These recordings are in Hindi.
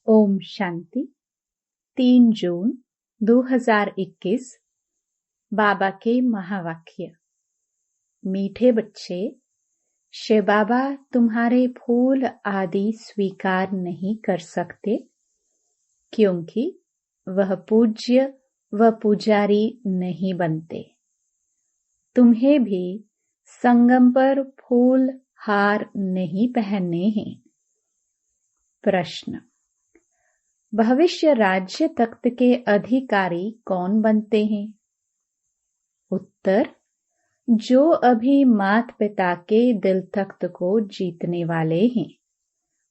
ओम शांति। 3 जून 2021। बाबा के महावाक्य। मीठे बच्चे, शिव बाबा तुम्हारे फूल आदि स्वीकार नहीं कर सकते, क्योंकि वह पूज्य व पुजारी नहीं बनते। तुम्हें भी संगम पर फूल हार नहीं पहनने हैं। प्रश्न: भविष्य राज्य तख्त के अधिकारी कौन बनते हैं? उत्तर: जो अभी माता पिता के दिल तख्त को जीतने वाले हैं,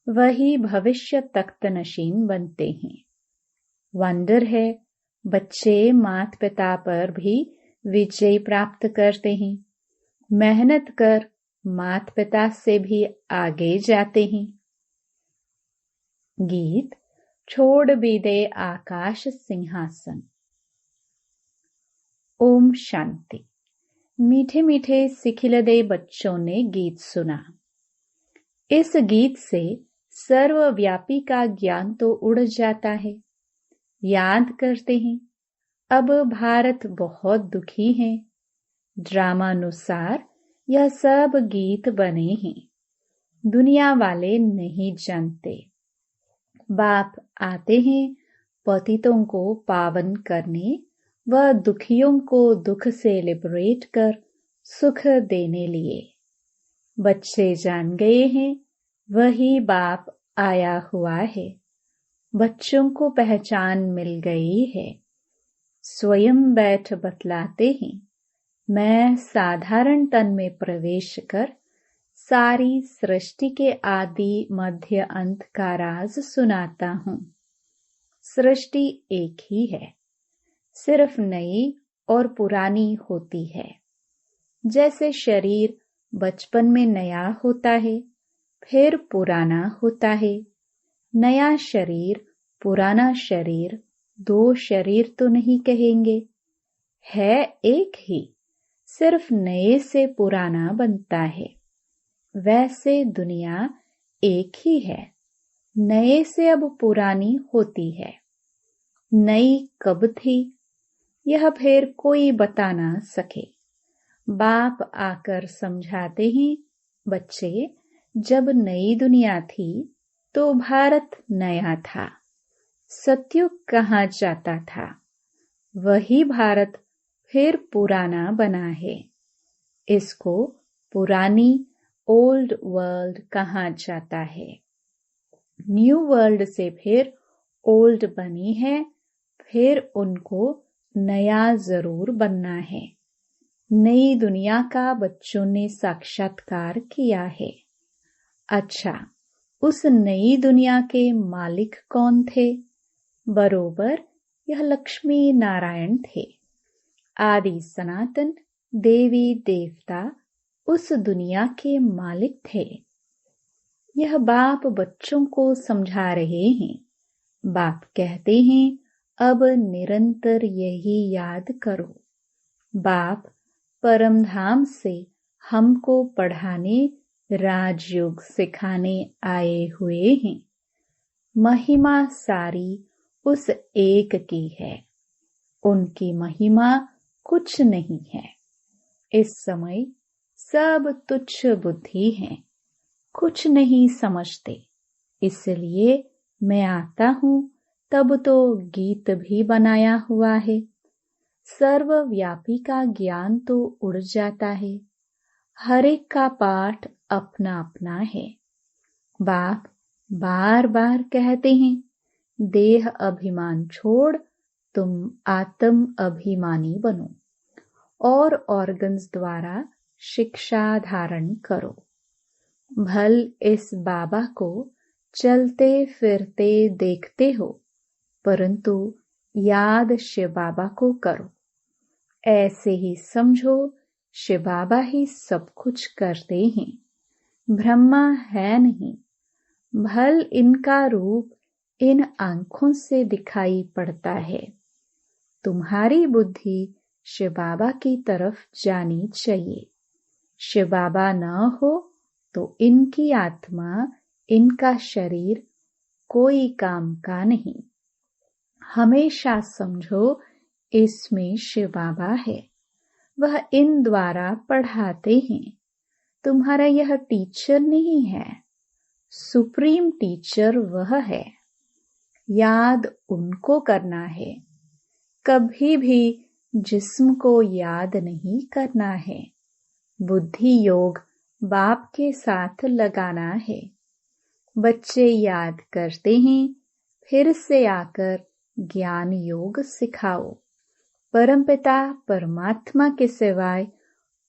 वही भविष्य तख्त नशीन बनते हैं। वंडर है, बच्चे माता पिता पर भी विजय प्राप्त करते हैं, मेहनत कर माता पिता से भी आगे जाते हैं। गीत छोड़ भी दे आकाश सिंहासन। ओम शांति। मीठे मीठे सिखिलदे बच्चों ने गीत सुना। इस गीत से सर्वव्यापी का ज्ञान तो उड़ जाता है। याद करते हैं, अब भारत बहुत दुखी है। ड्रामानुसार यह सब गीत बने हैं, दुनिया वाले नहीं जानते। बाप आते हैं पतितों को पावन करने व दुखियों को दुख से लिबरेट कर सुख देने लिए। बच्चे जान गए हैं, वही बाप आया हुआ है। बच्चों को पहचान मिल गई है। स्वयं बैठ बतलाते हैं, मैं साधारण तन में प्रवेश कर सारी सृष्टि के आदि मध्य अंत का राज सुनाता हूँ। सृष्टि एक ही है, सिर्फ नई और पुरानी होती है। जैसे शरीर बचपन में नया होता है, फिर पुराना होता है। नया शरीर, पुराना शरीर, दो शरीर तो नहीं कहेंगे, है एक ही, सिर्फ नए से पुराना बनता है। वैसे दुनिया एक ही है, नए से अब पुरानी होती है। नई कब थी, यह फिर कोई बता ना सके। बाप आकर समझाते हैं, बच्चे, जब नई दुनिया थी तो भारत नया था। सतयुग कहाँ जाता था, वही भारत फिर पुराना बना है। इसको पुरानी ओल्ड वर्ल्ड कहा जाता है। न्यू वर्ल्ड से फिर ओल्ड बनी है, फिर उनको नया जरूर बनना है। नई दुनिया का बच्चों ने साक्षात्कार किया है। अच्छा, उस नई दुनिया के मालिक कौन थे? बरोबर यह लक्ष्मी नारायण थे। आदि सनातन देवी देवता उस दुनिया के मालिक थे। यह बाप बच्चों को समझा रहे हैं। बाप कहते हैं, अब निरंतर यही याद करो। बाप परम धाम से हमको पढ़ाने, राजयोग सिखाने आए हुए हैं। महिमा सारी उस एक की है, उनकी महिमा कुछ नहीं है। इस समय सब तुच्छ बुद्धि हैं, कुछ नहीं समझते। इसलिए मैं आता हूँ, तब तो गीत भी बनाया हुआ है। सर्वव्यापी का ज्ञान तो उड़ जाता है। हर एक का पाठ अपना अपना है। बाप बार बार कहते हैं, देह अभिमान छोड़ तुम आत्म अभिमानी बनो और ऑर्गन्स द्वारा शिक्षा धारण करो। भल इस बाबा को चलते फिरते देखते हो, परंतु याद शिव बाबा को करो। ऐसे ही समझो, शिव बाबा ही सब कुछ करते हैं, ब्रह्मा है नहीं। भल इनका रूप इन आंखों से दिखाई पड़ता है। तुम्हारी बुद्धि शिव बाबा की तरफ जानी चाहिए। शिव बाबा न हो तो इनकी आत्मा, इनका शरीर कोई काम का नहीं। हमेशा समझो इसमें शिव बाबा है, वह इन द्वारा पढ़ाते हैं। तुम्हारा यह टीचर नहीं है, सुप्रीम टीचर वह है। याद उनको करना है, कभी भी जिस्म को याद नहीं करना है। बुद्धि योग बाप के साथ लगाना है। बच्चे याद करते हैं, फिर से आकर ज्ञान योग सिखाओ। परमपिता परमात्मा के सिवाय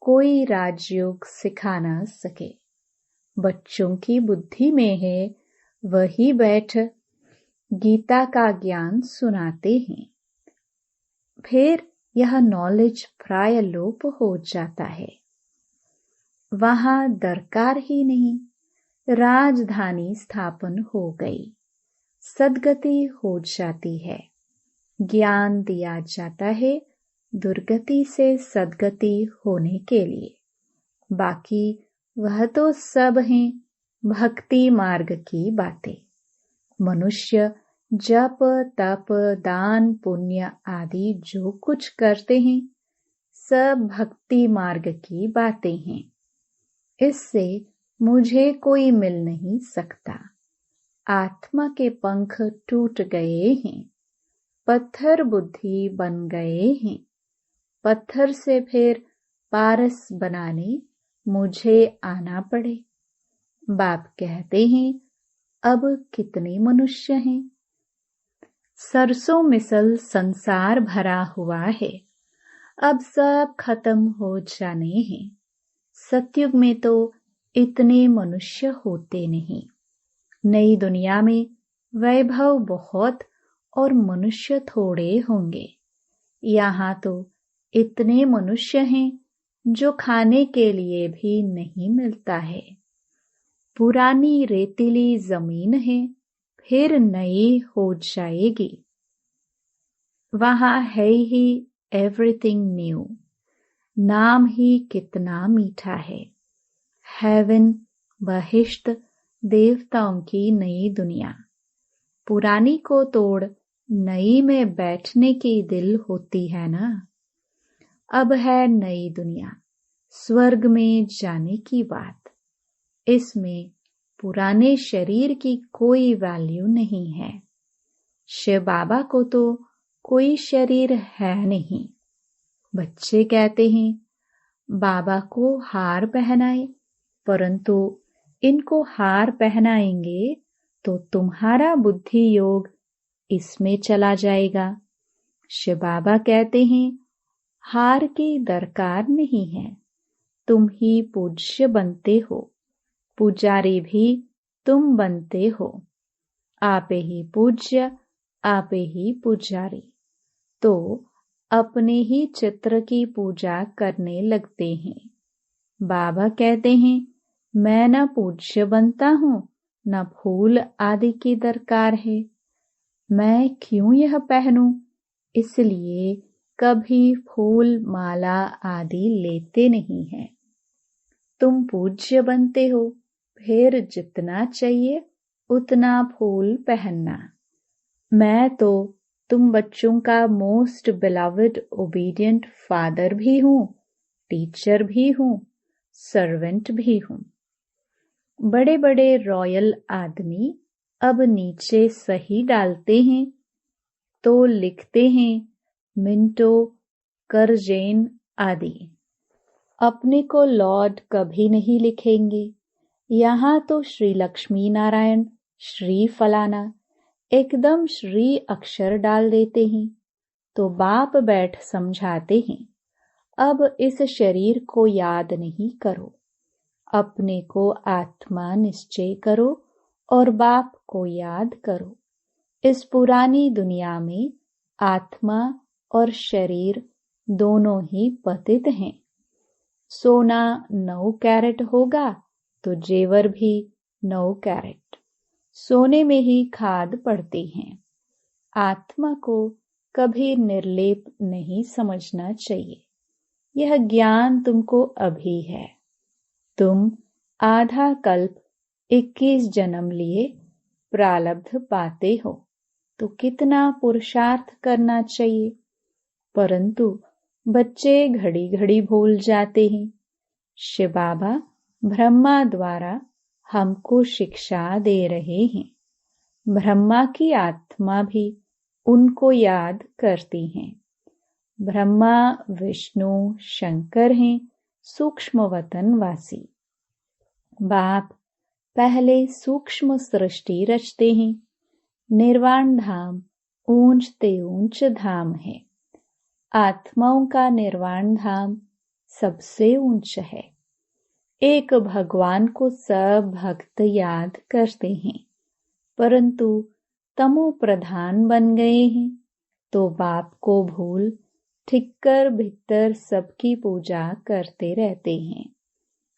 कोई राजयोग सिखा न सके। बच्चों की बुद्धि में है, वही बैठ गीता का ज्ञान सुनाते हैं। फिर यह नॉलेज प्राय लोप हो जाता है, वहां दरकार ही नहीं। राजधानी स्थापन हो गई, सदगति हो जाती है। ज्ञान दिया जाता है दुर्गति से सदगति होने के लिए। बाकी वह तो सब हैं भक्ति मार्ग की बातें। मनुष्य जप तप दान पुण्य आदि जो कुछ करते हैं, सब भक्ति मार्ग की बातें हैं। इससे मुझे कोई मिल नहीं सकता। आत्मा के पंख टूट गए हैं, पत्थर बुद्धि बन गए हैं। पत्थर से फिर पारस बनाने मुझे आना पड़े। बाप कहते हैं, अब कितने मनुष्य हैं? सरसों मिसल संसार भरा हुआ है, अब सब खत्म हो जाने हैं। सतयुग में तो इतने मनुष्य होते नहीं। नई दुनिया में वैभव बहुत और मनुष्य थोड़े होंगे। यहाँ तो इतने मनुष्य हैं जो खाने के लिए भी नहीं मिलता है। पुरानी रेतीली जमीन है, फिर नई हो जाएगी। वहाँ है ही एवरीथिंग न्यू। नाम ही कितना मीठा है। हेवन, बहिश्त, देवताओं की नई दुनिया। पुरानी को तोड़ नई में बैठने की दिल होती है ना। अब है नई दुनिया, स्वर्ग में जाने की बात। इसमें पुराने शरीर की कोई वैल्यू नहीं है। शिव बाबा को तो कोई शरीर है नहीं। बच्चे कहते हैं, बाबा को हार पहनाए, परंतु इनको हार पहनाएंगे तो तुम्हारा बुद्धि योग इसमें चला जाएगा। शिव बाबा कहते हैं, हार की दरकार नहीं है, तुम ही पूज्य बनते हो। पुजारी भी तुम बनते हो। आप ही पूज्य, आप ही पुजारी। तो अपने ही चित्र की पूजा करने लगते हैं। बाबा कहते हैं, मैं न पूज्य बनता हूँ, न फूल आदि की दरकार है। मैं क्यों यह पहनूं? इसलिए कभी फूल माला आदि लेते नहीं हैं। तुम पूज्य बनते हो, फिर जितना चाहिए उतना फूल पहनना। मैं तो तुम बच्चों का मोस्ट बिलवड ओबीडियंट फादर भी हूँ, टीचर भी हूँ, सर्वेंट भी हूँ। बड़े बड़े रॉयल आदमी अब नीचे सही डालते हैं तो लिखते हैं मिंटो, करजेन आदि। अपने को लॉर्ड कभी नहीं लिखेंगे। यहाँ तो श्री लक्ष्मी नारायण, श्री फलाना एकदम श्री अक्षर डाल देते हैं। तो बाप बैठ समझाते हैं, अब इस शरीर को याद नहीं करो, अपने को आत्मा निश्चय करो और बाप को याद करो। इस पुरानी दुनिया में आत्मा और शरीर दोनों ही पतित हैं। सोना 9 कैरेट होगा तो जेवर भी 9 कैरेट। सोने में ही खाद पड़ती हैं। आत्मा को कभी निर्लेप नहीं समझना चाहिए। यह ज्ञान तुमको अभी है। तुम आधा कल्प 21 जन्म लिए प्रारब्ध पाते हो तो कितना पुरुषार्थ करना चाहिए, परंतु बच्चे घड़ी घड़ी भूल जाते हैं। शिव बाबा ब्रह्मा द्वारा हमको शिक्षा दे रहे हैं। ब्रह्मा की आत्मा भी उनको याद करती हैं। ब्रह्मा विष्णु शंकर हैं सूक्ष्म वतनवासी। बाप पहले सूक्ष्म सृष्टि रचते हैं। निर्वाण धाम ऊंच ते ऊंच धाम है। आत्माओं का निर्वाण धाम सबसे ऊंच है। एक भगवान को सब भक्त याद करते हैं, परंतु तमो प्रधान बन गए हैं तो बाप को भूल ठिक्कर भीतर सबकी पूजा करते रहते हैं।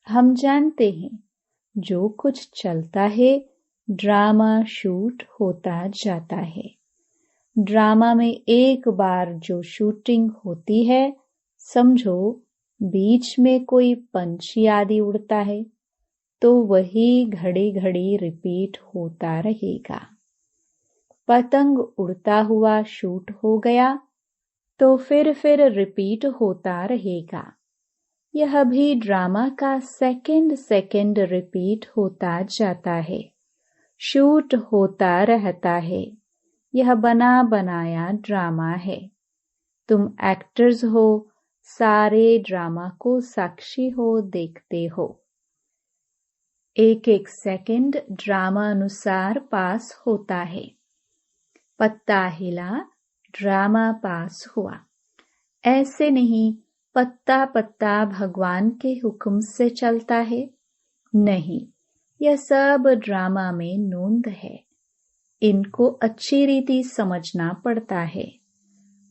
हम जानते हैं जो कुछ चलता है ड्रामा शूट होता जाता है। ड्रामा में एक बार जो शूटिंग होती है, समझो बीच में कोई पंछी आदि उड़ता है तो वही घड़ी घड़ी रिपीट होता रहेगा। पतंग उड़ता हुआ शूट हो गया तो फिर रिपीट होता रहेगा। यह भी ड्रामा का सेकंड सेकंड रिपीट होता जाता है, शूट होता रहता है। यह बना बनाया ड्रामा है। तुम एक्टर्स हो, सारे ड्रामा को साक्षी हो, देखते हो। एक एक सेकंड ड्रामा अनुसार पास होता है। पत्ता हिला, ड्रामा पास हुआ। ऐसे नहीं पत्ता पत्ता भगवान के हुक्म से चलता है। नहीं, यह सब ड्रामा में नोंद है। इनको अच्छी रीति समझना पड़ता है।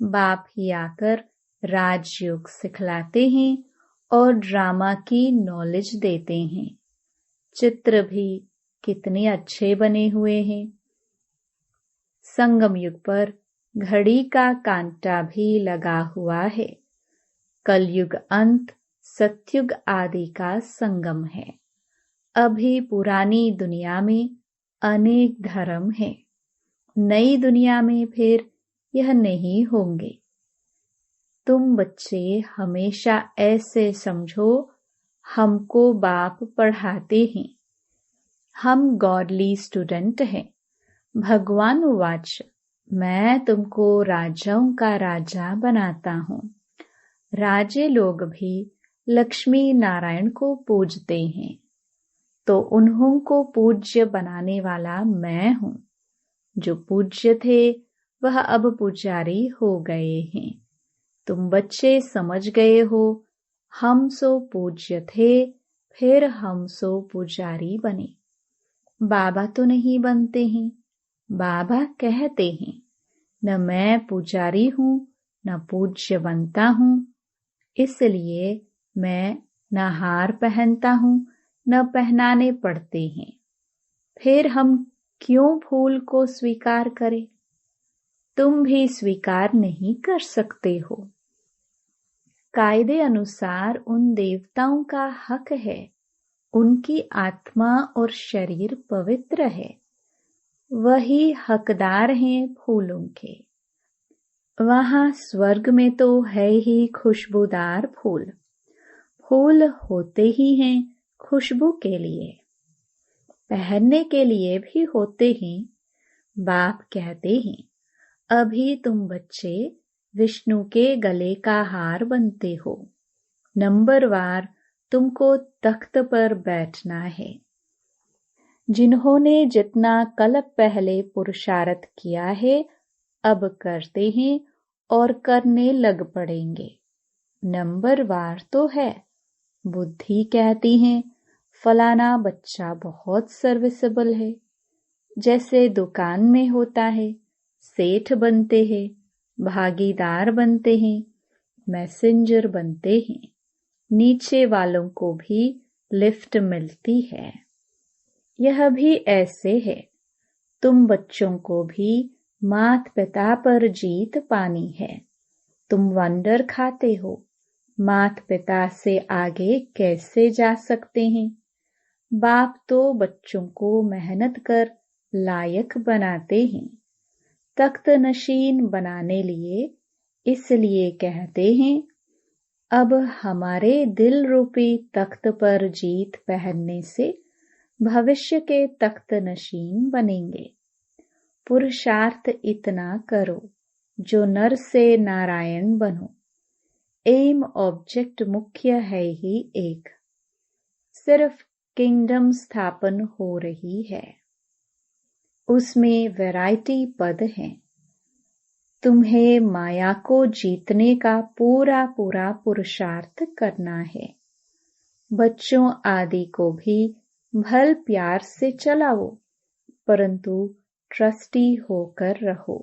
बाप ही आकर राजयोग सिखलाते हैं और ड्रामा की नॉलेज देते हैं। चित्र भी कितने अच्छे बने हुए हैं। संगम युग पर घड़ी का कांटा भी लगा हुआ है। कलयुग अंत सतयुग आदि का संगम है। अभी पुरानी दुनिया में अनेक धर्म हैं। नई दुनिया में फिर यह नहीं होंगे। तुम बच्चे हमेशा ऐसे समझो, हमको बाप पढ़ाते हैं। हम गॉडली स्टूडेंट हैं। भगवान वाच, मैं तुमको राजाओं का राजा बनाता हूँ। राजे लोग भी लक्ष्मी नारायण को पूजते हैं, तो उन्हों को पूज्य बनाने वाला मैं हूँ। जो पूज्य थे वह अब पुजारी हो गए हैं। तुम बच्चे समझ गए हो, हम सो पूज्य थे, फिर हम सो पुजारी बने। बाबा तो नहीं बनते हैं। बाबा कहते हैं, न मैं पुजारी हूँ न पूज्य बनता हूँ, इसलिए मैं न हार पहनता हूँ न पहनाने पड़ते हैं। फिर हम क्यों फूल को स्वीकार करें? तुम भी स्वीकार नहीं कर सकते हो। कायदे अनुसार उन देवताओं का हक है, उनकी आत्मा और शरीर पवित्र है। वही हकदार हैं फूलों के। वहां स्वर्ग में तो है ही खुशबूदार फूल। फूल होते ही हैं खुशबू के लिए, पहनने के लिए भी होते हैं। बाप कहते हैं, अभी तुम बच्चे विष्णु के गले का हार बनते हो। नंबरवार तुमको तख्त पर बैठना है। जिन्होंने जितना कल पहले पुरुषार्थ किया है, अब करते हैं और करने लग पड़ेंगे। नंबरवार तो है। बुद्धि कहती है फलाना बच्चा बहुत सर्विसेबल है। जैसे दुकान में होता है, सेठ बनते हैं, भागीदार बनते हैं, मैसेंजर बनते हैं। नीचे वालों को भी लिफ्ट मिलती है। यह भी ऐसे है। तुम बच्चों को भी मात पिता पर जीत पानी है। तुम वंडर खाते हो, मात पिता से आगे कैसे जा सकते हैं? बाप तो बच्चों को मेहनत कर लायक बनाते हैं। तख्त नशीन बनाने लिए इसलिए कहते हैं, अब हमारे दिल रूपी तख्त पर जीत पहनने से भविष्य के तख्त नशीन बनेंगे। पुरुषार्थ इतना करो जो नर से नारायण बनो। एम ऑब्जेक्ट मुख्य है ही एक, सिर्फ किंगडम स्थापन हो रही है। उसमें वैरायटी पद हैं। तुम्हें माया को जीतने का पूरा पूरा पुरुषार्थ करना है। बच्चों आदि को भी भल प्यार से चलाओ, परंतु ट्रस्टी होकर रहो।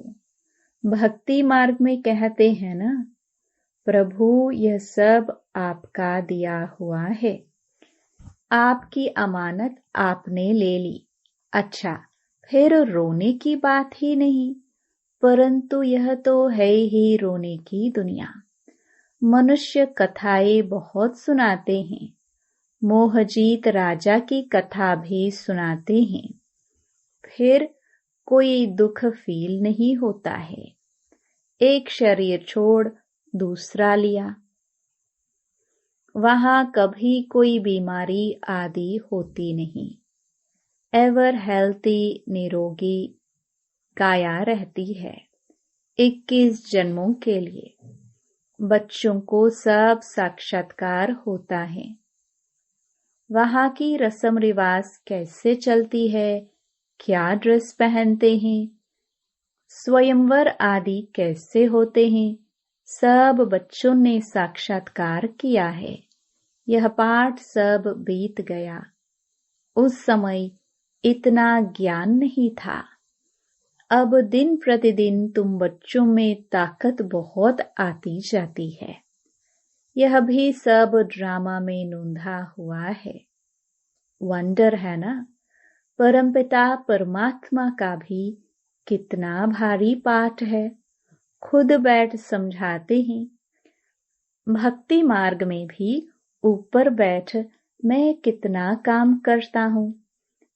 भक्ति मार्ग में कहते हैं ना, प्रभु यह सब आपका दिया हुआ है, आपकी अमानत आपने ले ली। अच्छा, फिर रोने की बात ही नहीं, परंतु यह तो है ही रोने की दुनिया। मनुष्य कथाएं बहुत सुनाते हैं, मोहजीत राजा की कथा भी सुनाते हैं, फिर कोई दुख फील नहीं होता है। एक शरीर छोड़ दूसरा लिया, वहां कभी कोई बीमारी आदि होती नहीं। एवर हेल्थी निरोगी काया रहती है 21 जन्मों के लिए। बच्चों को सब साक्षात्कार होता है। वहां की रस्म रिवाज कैसे चलती है, क्या ड्रेस पहनते हैं, स्वयंवर आदि कैसे होते हैं, सब बच्चों ने साक्षात्कार किया है। यह पाठ सब बीत गया। उस समय इतना ज्ञान नहीं था। अब दिन प्रतिदिन तुम बच्चों में ताकत बहुत आती जाती है। यह भी सब ड्रामा में नोंधा हुआ है। वंडर है ना, परमपिता परमात्मा का भी कितना भारी पाठ है। खुद बैठ समझाते हैं। भक्ति मार्ग में भी ऊपर बैठ मैं कितना काम करता हूँ,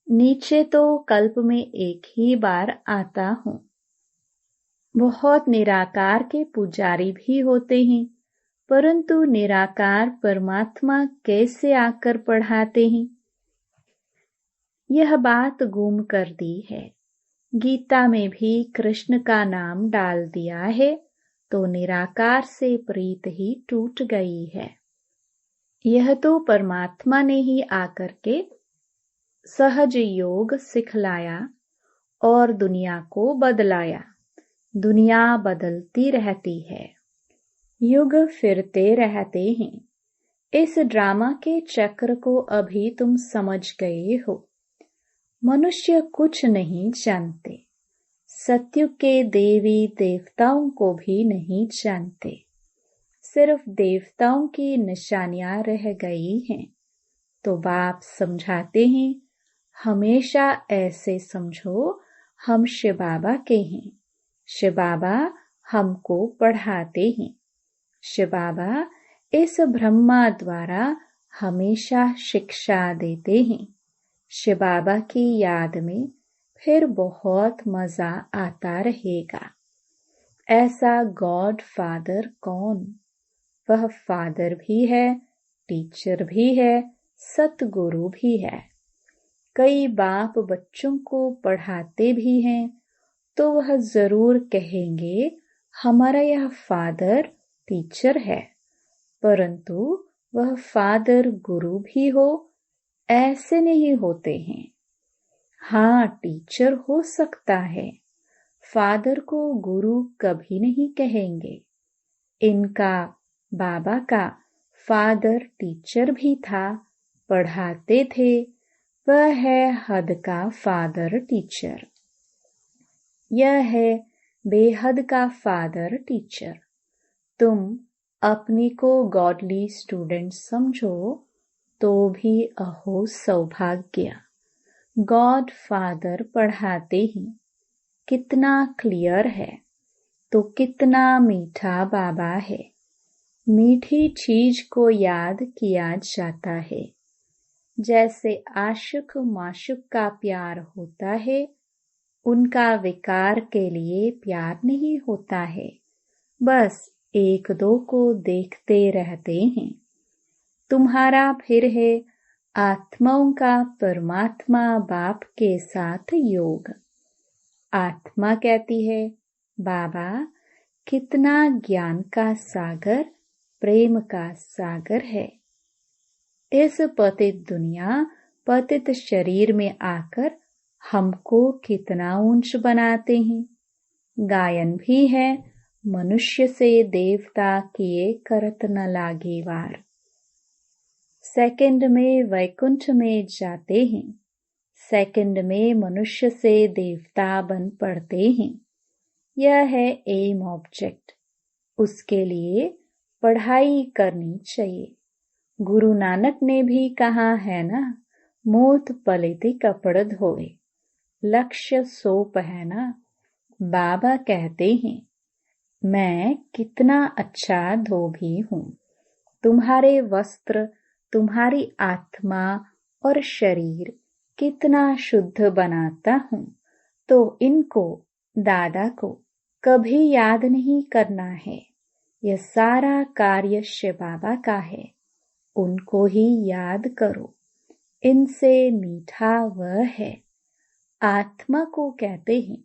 नीचे तो कल्प में एक ही बार आता हूँ। बहुत निराकार के पुजारी भी होते हैं, परंतु निराकार परमात्मा कैसे आकर पढ़ाते हैं, यह बात गुम कर दी है। गीता में भी कृष्ण का नाम डाल दिया है तो निराकार से प्रीत ही टूट गई है। यह तो परमात्मा ने ही आकर के सहज योग सिखलाया और दुनिया को बदलाया। दुनिया बदलती रहती है, युग फिरते रहते हैं। इस ड्रामा के चक्र को अभी तुम समझ गए हो। मनुष्य कुछ नहीं जानते, सत्युग के देवी देवताओं को भी नहीं जानते। सिर्फ देवताओं की निशानियां रह गई हैं। तो बाप समझाते हैं, हमेशा ऐसे समझो हम शिव बाबा के हैं। शिव बाबा हमको पढ़ाते हैं। शिव बाबा इस ब्रह्मा द्वारा हमेशा शिक्षा देते हैं। शिव बाबा की याद में फिर बहुत मजा आता रहेगा। ऐसा गॉड फादर कौन? वह फादर भी है, टीचर भी है, सतगुरु भी है। कई बाप बच्चों को पढ़ाते भी हैं, तो वह जरूर कहेंगे हमारा यह फादर टीचर है, परंतु वह फादर गुरु भी हो ऐसे नहीं होते हैं। हाँ, टीचर हो सकता है, फादर को गुरु कभी नहीं कहेंगे। इनका बाबा का फादर टीचर भी था, पढ़ाते थे, वह है हद का फादर टीचर। यह है बेहद का फादर टीचर। तुम अपने को गॉडली स्टूडेंट समझो तो भी अहो सौभाग्य। गॉड फादर पढ़ाते ही कितना क्लियर है, तो कितना मीठा बाबा है। मीठी चीज को याद किया जाता है। जैसे आशिक माशुक का प्यार होता है, उनका विकार के लिए प्यार नहीं होता है, बस एक दो को देखते रहते हैं। तुम्हारा फिर है आत्माओं का परमात्मा बाप के साथ योग। आत्मा कहती है, बाबा कितना ज्ञान का सागर, प्रेम का सागर है। इस पतित दुनिया, पतित शरीर में आकर हमको कितना ऊंच बनाते हैं। गायन भी है, मनुष्य से देवता किए करत न लागे वार। सेकंड में वैकुंठ में जाते हैं, सेकंड में मनुष्य से देवता बन पड़ते हैं। यह है एम ऑब्जेक्ट। उसके लिए पढ़ाई करनी चाहिए। गुरु नानक ने भी कहा है ना, मोत पलिति कपड़ धोए, लक्ष्य सो पहना। बाबा कहते हैं, मैं कितना अच्छा धोबी हूँ। तुम्हारे वस्त्र, तुम्हारी आत्मा और शरीर कितना शुद्ध बनाता हूँ। तो इनको, दादा को कभी याद नहीं करना है। यह सारा कार्य शिव बाबा का है, उनको ही याद करो। इनसे मीठा वह है। आत्मा को कहते हैं,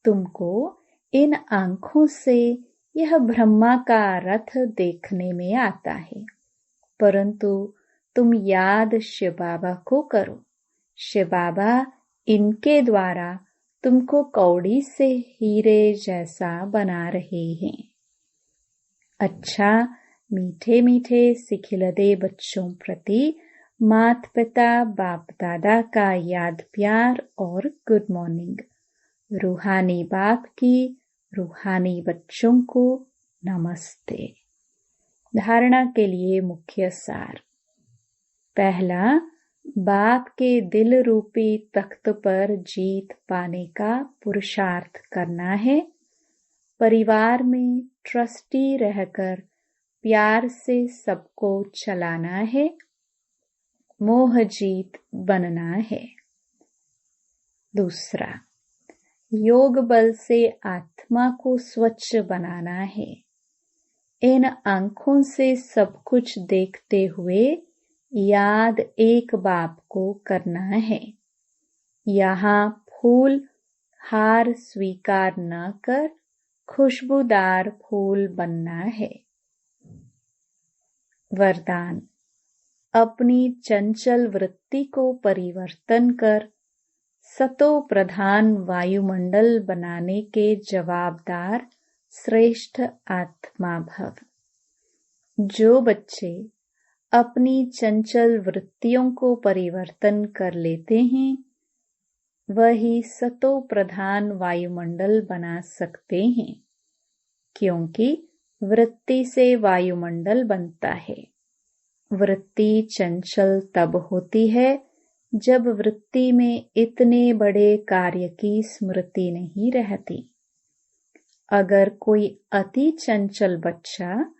तुमको इन आंखों से यह ब्रह्मा का रथ देखने में आता है, परंतु तुम याद शिव बाबा को करो। शिव बाबा इनके द्वारा तुमको कौड़ी से हीरे जैसा बना रहे हैं। अच्छा, मीठे मीठे सिखिलदे बच्चों प्रति मात पिता बाप दादा का याद प्यार और गुड मॉर्निंग। रूहानी बाप की रूहानी बच्चों को नमस्ते। धारणा के लिए मुख्य सार। पहला, बाप के दिल रूपी तख्त पर जीत पाने का पुरुषार्थ करना है। परिवार में ट्रस्टी रहकर प्यार से सबको चलाना है। मोह जीत बनना है। दूसरा, योग बल से आत्मा को स्वच्छ बनाना है। इन आंखों से सब कुछ देखते हुए याद एक बाप को करना है। यहाँ फूल हार स्वीकार न कर खुशबूदार फूल बनना है। वरदान, अपनी चंचल वृत्ति को परिवर्तन कर सतो प्रधान वायुमंडल बनाने के जवाबदार श्रेष्ठ आत्मा भव। जो बच्चे अपनी चंचल वृत्तियों को परिवर्तन कर लेते हैं, वही सतो प्रधान वायुमंडल बना सकते हैं, क्योंकि वृत्ति से वायुमंडल बनता है। वृत्ति चंचल तब होती है जब वृत्ति में इतने बड़े कार्य की स्मृति नहीं रहती। अगर कोई अति चंचल बच्चा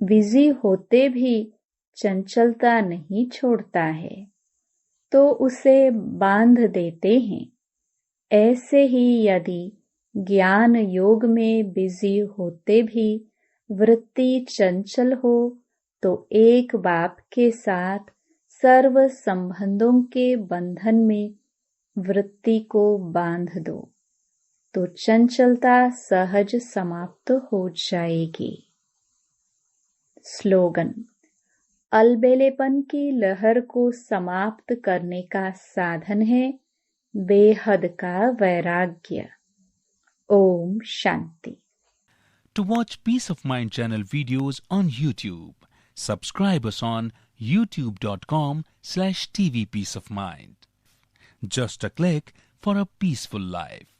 बिजी होते भी चंचलता नहीं छोड़ता है, तो उसे बांध देते हैं। ऐसे ही यदि ज्ञान योग में बिजी होते भी वृत्ति चंचल हो, तो एक बाप के साथ सर्व संबंधों के बंधन में वृत्ति को बांध दो, तो चंचलता सहज समाप्त हो जाएगी। स्लोगन, अलबेलेपन की लहर को समाप्त करने का साधन है बेहद का वैराग्य। Om Shanti. To watch Peace of Mind channel videos on YouTube, subscribe us on youtube.com/TV Peace of Mind. Just a click for a peaceful life.